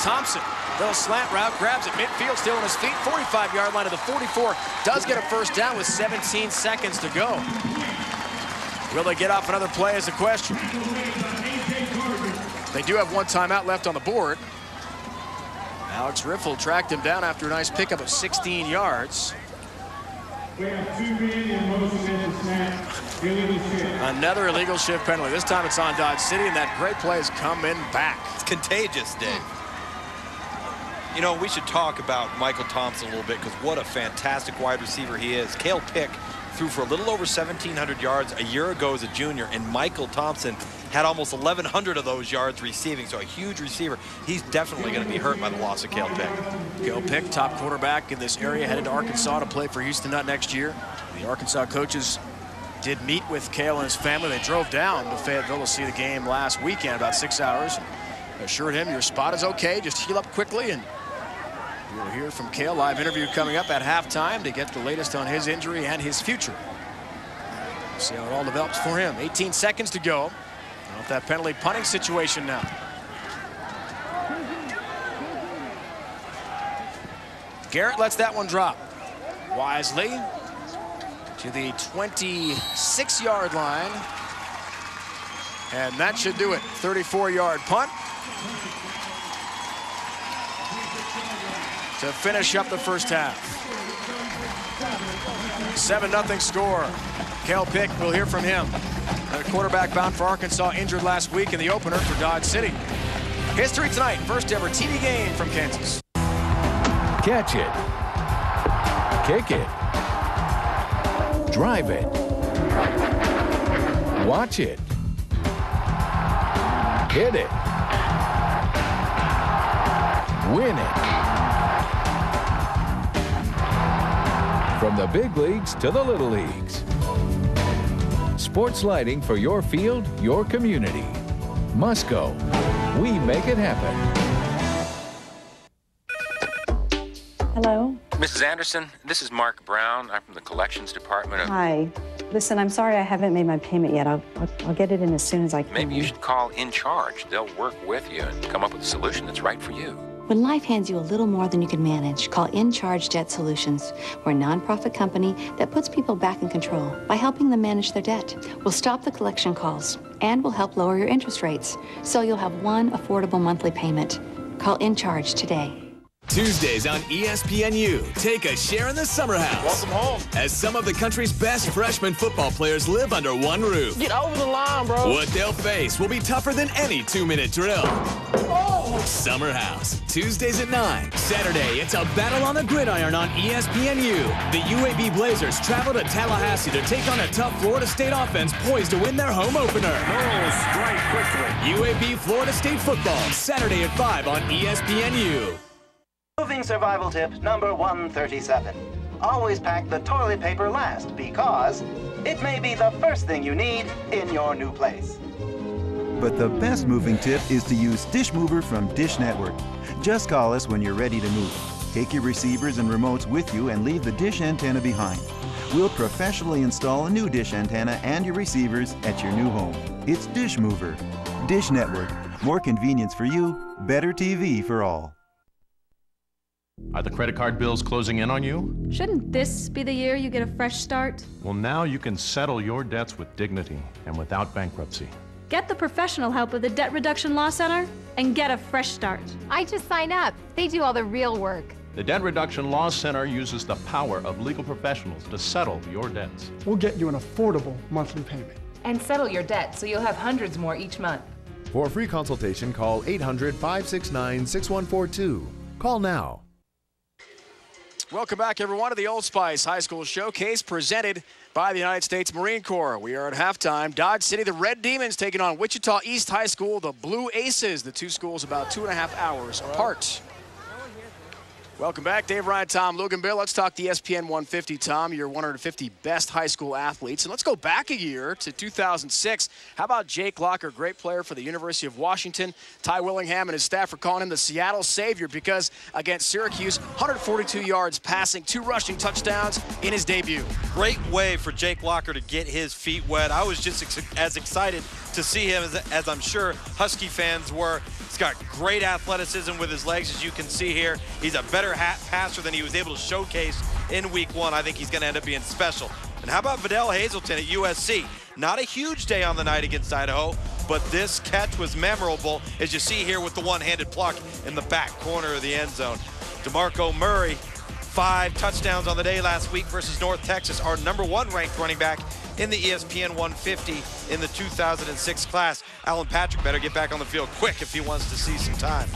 Thompson. Little slant route, grabs it midfield, still on his feet. 45-yard line to the 44. Does get a first down with 17 seconds to go. Will they get off another play is the question. They do have one timeout left on the board. Alex Riffle tracked him down after a nice pickup of 16 yards. We have 2 men in motion at the snap. Illegal shift. Another illegal shift penalty. This time it's on Dodge City, and that great play is coming back. It's contagious, Dave. You know, we should talk about Michael Thompson a little bit, because what a fantastic wide receiver he is. Cale Pick threw for a little over 1,700 yards a year ago as a junior, and Michael Thompson had almost 1,100 of those yards receiving, so a huge receiver. He's definitely going to be hurt by the loss of Cale Pick. Cale Pick, top quarterback in this area, headed to Arkansas to play for Houston Nutt next year. The Arkansas coaches did meet with Cale and his family. They drove down to Fayetteville to see the game last weekend, about 6 hours. Assured him your spot is okay, just heal up quickly, and you'll hear from Cale. Live interview coming up at halftime to get the latest on his injury and his future. See how it all develops for him. 18 seconds to go. Off that penalty punting situation now. Garrett lets that one drop. Wisely to the 26-yard line. And that should do it. 34-yard punt to finish up the first half. 7-0 score. Cale Pick, we'll hear from him. The quarterback bound for Arkansas, injured last week in the opener for Dodge City. History tonight, first ever TV game from Kansas. Catch it. Kick it. Drive it. Watch it. Hit it. Win it. From the big leagues to the little leagues. Sports lighting for your field, your community. Musco. We make it happen. Hello? Mrs. Anderson, this is Mark Brown. I'm from the collections department of... Hi. Listen, I'm sorry I haven't made my payment yet. I'll get it in as soon as I can. Maybe you should call In Charge. They'll work with you and come up with a solution that's right for you. When life hands you a little more than you can manage, call In Charge Debt Solutions. We're a nonprofit company that puts people back in control by helping them manage their debt. We'll stop the collection calls, and we'll help lower your interest rates, so you'll have one affordable monthly payment. Call In Charge today. Tuesdays on ESPNU, take a share in the Summer House. Welcome home. As some of the country's best freshman football players live under one roof. Get over the line, bro. What they'll face will be tougher than any 2-minute drill. Oh. Summer House, Tuesdays at 9. Saturday, it's a battle on the gridiron on ESPNU. The UAB Blazers travel to Tallahassee to take on a tough Florida State offense poised to win their home opener. Oh, strike quickly. UAB Florida State football, Saturday at 5 on ESPNU. Moving survival tip number 137. Always pack the toilet paper last, because it may be the first thing you need in your new place. But the best moving tip is to use Dish Mover from Dish Network. Just call us when you're ready to move. Take your receivers and remotes with you and leave the dish antenna behind. We'll professionally install a new dish antenna and your receivers at your new home. It's Dish Mover. Dish Network. More convenience for you, better TV for all. Are the credit card bills closing in on you? Shouldn't this be the year you get a fresh start? Well, now you can settle your debts with dignity and without bankruptcy. Get the professional help of the Debt Reduction Law Center and get a fresh start. I just sign up. They do all the real work. The Debt Reduction Law Center uses the power of legal professionals to settle your debts. We'll get you an affordable monthly payment. And settle your debt so you'll have hundreds more each month. For a free consultation, call 800-569-6142. Call now. Welcome back, everyone, to the Old Spice High School Showcase presented by the United States Marine Corps. We are at halftime. Dodge City, the Red Demons, taking on Wichita East High School, the Blue Aces. The two schools about 2.5 hours apart. Welcome back, Dave, Ryan, Tom, Logan, Bill. Let's talk the ESPN 150. Tom, your 150 best high school athletes. And let's go back a year to 2006. How about Jake Locker, great player for the University of Washington. Ty Willingham and his staff are calling him the Seattle Savior because against Syracuse, 142 yards passing, 2 rushing touchdowns in his debut. Great way for Jake Locker to get his feet wet. I was just as excited to see him as I'm sure Husky fans were. He's got great athleticism with his legs, as you can see here. He's a better passer than he was able to showcase in week 1. I think he's going to end up being special. And how about Vidal Hazelton at USC? Not a huge day on the night against Idaho, but this catch was memorable, as you see here with the one-handed pluck in the back corner of the end zone. DeMarco Murray, 5 touchdowns on the day last week versus North Texas, our #1 ranked running back in the ESPN 150 in the 2006 class. Alan Patrick better get back on the field quick if he wants to see some time.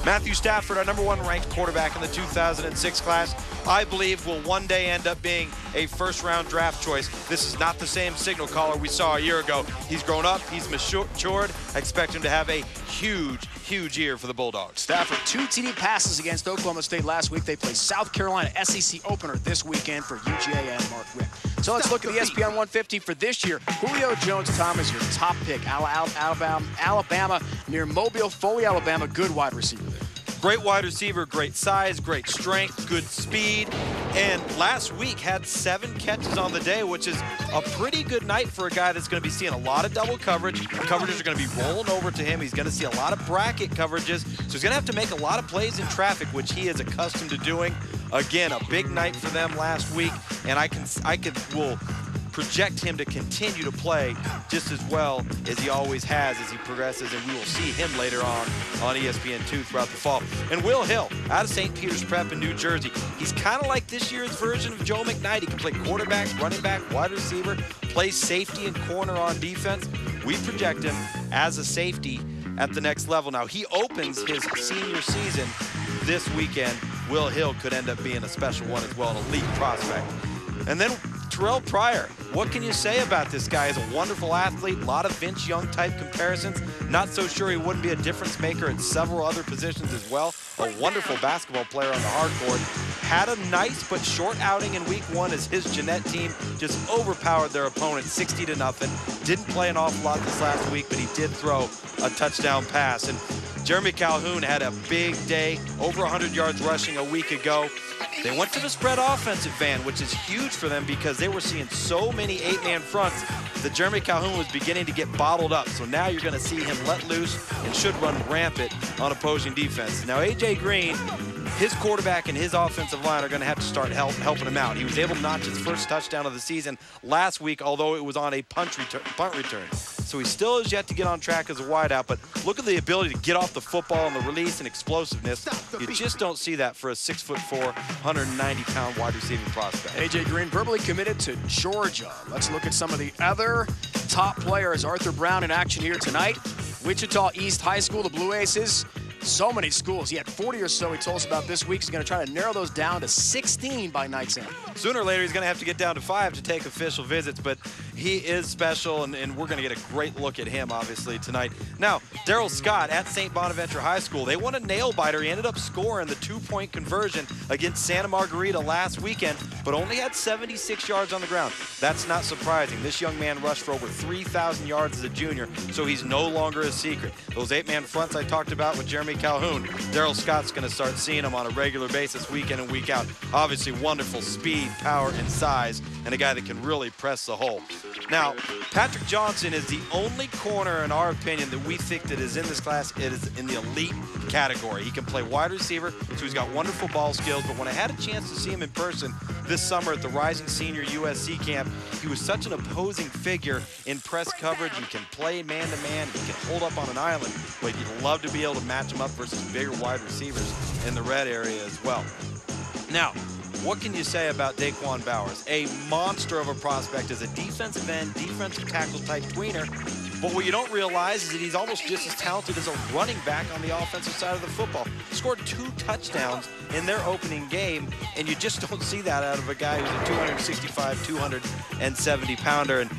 Matthew Stafford, our #1 ranked quarterback in the 2006 class, I believe will one day end up being a first-round draft choice. This is not the same signal caller we saw a year ago. He's grown up, he's matured. I expect him to have a huge year for the Bulldogs. Stafford, 2 TD passes against Oklahoma State last week. They play South Carolina SEC opener this weekend for UGA and Mark Richt. So let's look at the ESPN 150 for this year. Julio Jones-Thomas, your top pick. Alabama near Mobile, Foley, Alabama. Good wide receiver there. Great wide receiver, great size, great strength, good speed, and last week had 7 catches on the day, which is a pretty good night for a guy that's going to be seeing a lot of double coverage. Coverages are going to be rolling over to him. He's going to see a lot of bracket coverages, so he's going to have to make a lot of plays in traffic, which he is accustomed to doing. Again, a big night for them last week, and will project him to continue to play just as well as he always has as he progresses, and we will see him later on ESPN2 throughout the fall. And Will Hill, out of St. Peter's Prep in New Jersey. He's kind of like this year's version of Joe McKnight. He can play quarterback, running back, wide receiver, play safety and corner on defense. We project him as a safety at the next level. Now, he opens his senior season this weekend. Will Hill could end up being a special one as well, an elite prospect. And then Terrell Pryor, what can you say about this guy? He's a wonderful athlete, a lot of Vince Young type comparisons. Not so sure he wouldn't be a difference maker at several other positions as well. A wonderful basketball player on the hard court. Had a nice but short outing in week 1 as his Jeanette team just overpowered their opponent 60-0. Didn't play an awful lot this last week, but he did throw a touchdown pass. And Jeremy Calhoun had a big day, over 100 yards rushing a week ago. They went to the spread offensive van, which is huge for them because they were seeing so many 8-man fronts that Jeremy Calhoun was beginning to get bottled up. So now you're going to see him let loose and should run rampant on opposing defense. Now, A.J. Green, his quarterback and his offensive line are going to have to start helping him out. He was able to notch his first touchdown of the season last week, although it was on a punt return. So he still has yet to get on track as a wideout, but look at the ability to get off the football and the release and explosiveness. You just don't see that for a 6'4", 190-pound wide receiving prospect. A.J. Green verbally committed to Georgia. Let's look at some of the other top players. Arthur Brown in action here tonight. Wichita East High School, the Blue Aces. So many schools. He had 40 or so he told us about this week. He's going to try to narrow those down to 16 by night's end. Sooner or later, he's going to have to get down to 5 to take official visits, but he is special, and we're going to get a great look at him, obviously, tonight. Now, Darryl Scott at St. Bonaventure High School, they won a nail-biter. He ended up scoring the 2-point conversion against Santa Margarita last weekend, but only had 76 yards on the ground. That's not surprising. This young man rushed for over 3,000 yards as a junior, so he's no longer a secret. Those 8-man fronts I talked about with Jeremy Calhoun, Darryl Scott's going to start seeing him on a regular basis, week in and week out. Obviously, wonderful speed, power, and size, and a guy that can really press the hole. Now, Patrick Johnson is the only corner, in our opinion, that we think that is in this class. It is in the elite category. He can play wide receiver, so he's got wonderful ball skills, but when I had a chance to see him in person this summer at the Rising Senior USC camp, he was such an opposing figure in press coverage. He can play man-to-man. He can hold up on an island, but you'd love to be able to match him up versus bigger wide receivers in the red area as well. Now, what can you say about Daquan Bowers? A monster of a prospect as a defensive end, defensive tackle type tweener. But what you don't realize is that he's almost just as talented as a running back on the offensive side of the football. Scored 2 touchdowns in their opening game, and you just don't see that out of a guy who's a 265, 270-pounder. And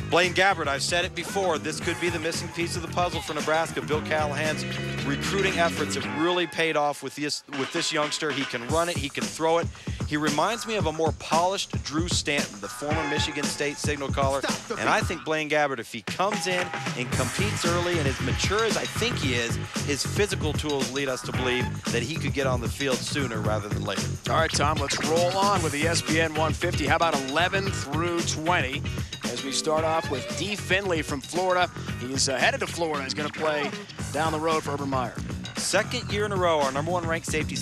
Blaine Gabbert, I've said it before, this could be the missing piece of the puzzle for Nebraska. Bill Callahan's recruiting efforts have really paid off with this youngster. He can run it, he can throw it. He reminds me of a more polished Drew Stanton, the former Michigan State signal caller. And I think Blaine Gabbert, if he comes in and competes early and as mature as I think he is, his physical tools lead us to believe that he could get on the field sooner rather than later. All right, Tom, let's roll on with the ESPN 150. How about 11 through 20? As we start off with Dee Finley from Florida. He's headed to Florida. He's going to play down the road for Urban Meyer. Second year in a row, our #1 ranked safeties